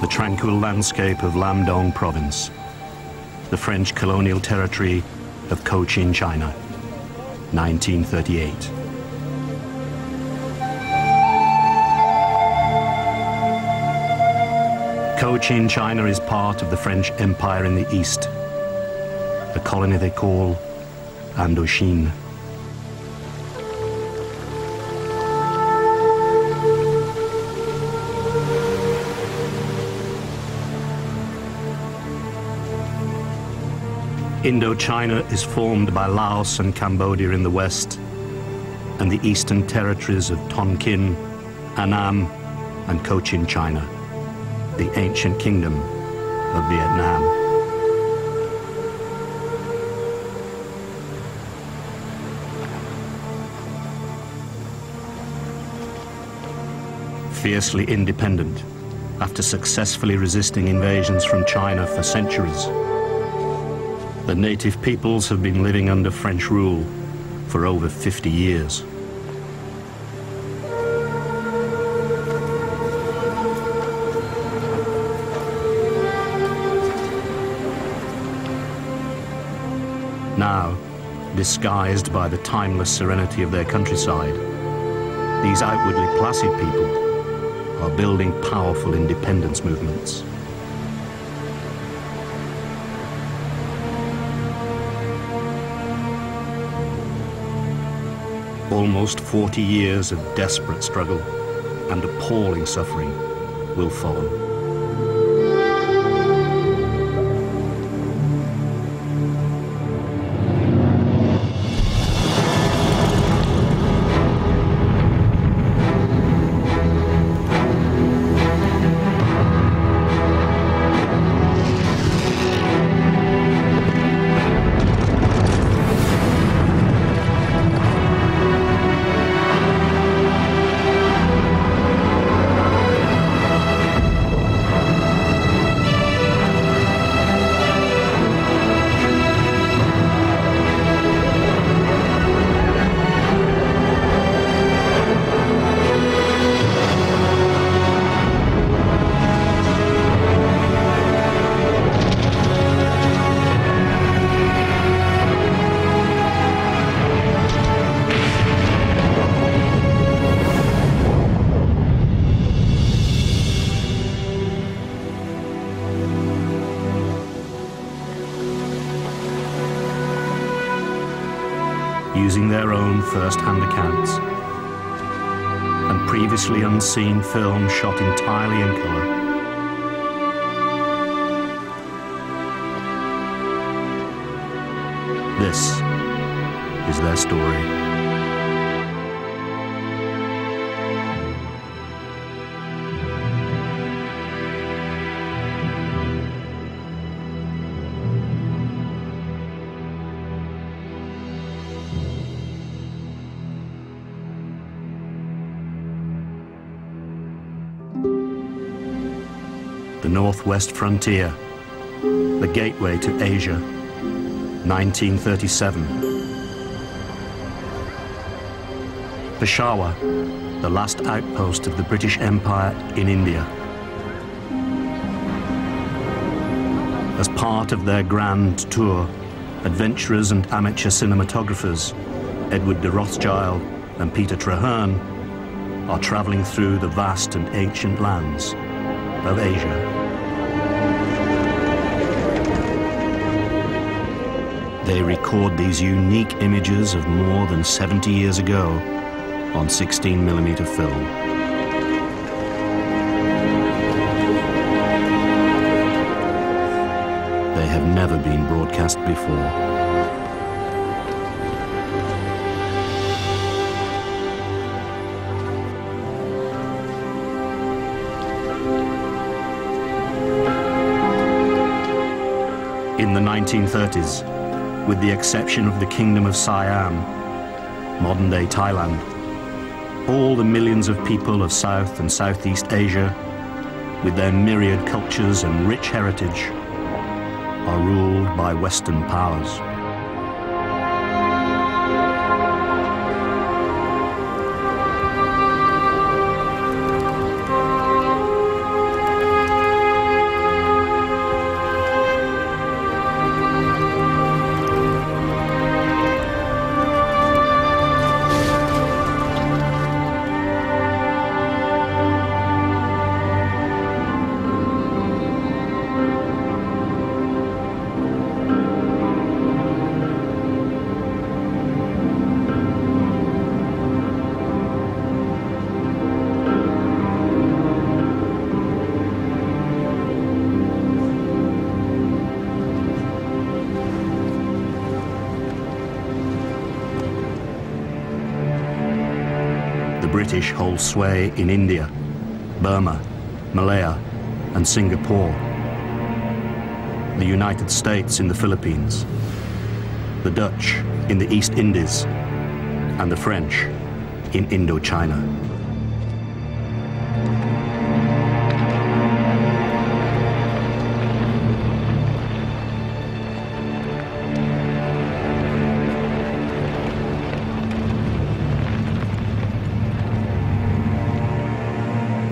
tranquil landscape of Lam Dong province, the French colonial territory of Cochin, China, 1938. Cochin, China is part of the French Empire in the east, a colony they call Indochine. Indochina is formed by Laos and Cambodia in the west and the eastern territories of Tonkin, Annam and Cochin China, the ancient kingdom of Viet Nam. Fiercely independent after successfully resisting invasions from China for centuries, the native peoples have been living under French rule for over 50 years. Now, disguised by the timeless serenity of their countryside, these outwardly placid people are building powerful independence movements. Almost 40 years of desperate struggle and appalling suffering will follow. Using their own first-hand accounts and previously unseen film shot entirely in color, this is their story. The Northwest Frontier, the gateway to Asia, 1937. Peshawar, the last outpost of the British Empire in India. As part of their grand tour, adventurers and amateur cinematographers, Edward de Rothschild and Peter Traherne, are traveling through the vast and ancient lands of Asia. They record these unique images of more than 70 years ago on 16mm film. They have never been broadcast before. In the 1930s, with the exception of the Kingdom of Siam, modern-day Thailand, all the millions of people of South and Southeast Asia, with their myriad cultures and rich heritage, are ruled by Western powers. British hold sway in India, Burma, Malaya, and Singapore, the United States in the Philippines, the Dutch in the East Indies, and the French in Indochina.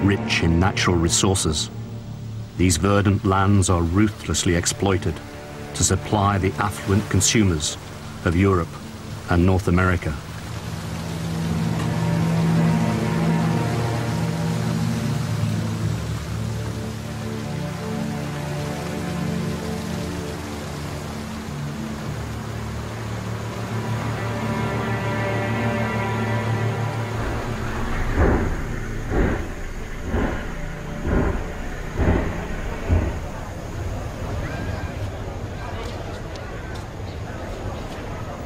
Rich in natural resources, these verdant lands are ruthlessly exploited to supply the affluent consumers of Europe and North America.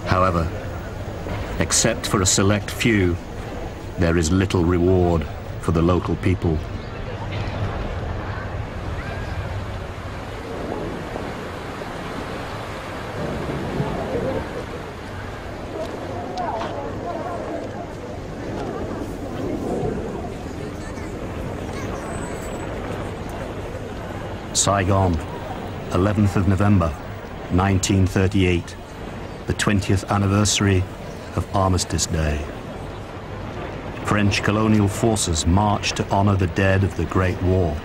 However, except for a select few, there is little reward for the local people. Saigon, 11th of November, 1938. The 20th anniversary of Armistice Day. French colonial forces marched to honor the dead of the Great War.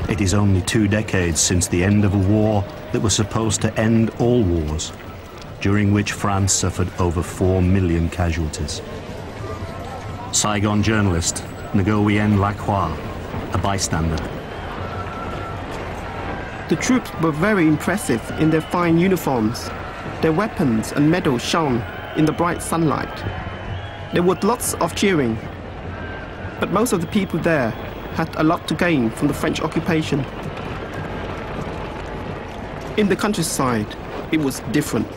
It is only 2 decades since the end of a war that was supposed to end all wars, during which France suffered over 4 million casualties. Saigon journalist Nguyen Lacroix, a bystander. The troops were very impressive in their fine uniforms. Their weapons and medals shone in the bright sunlight. There was lots of cheering, but most of the people there had a lot to gain from the French occupation. In the countryside, it was different.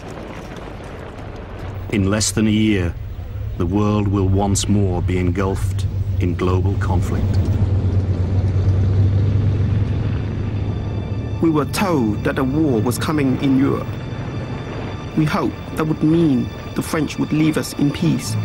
In less than a year, the world will once more be engulfed in global conflict. We were told that a war was coming in Europe. We hoped that would mean the French would leave us in peace.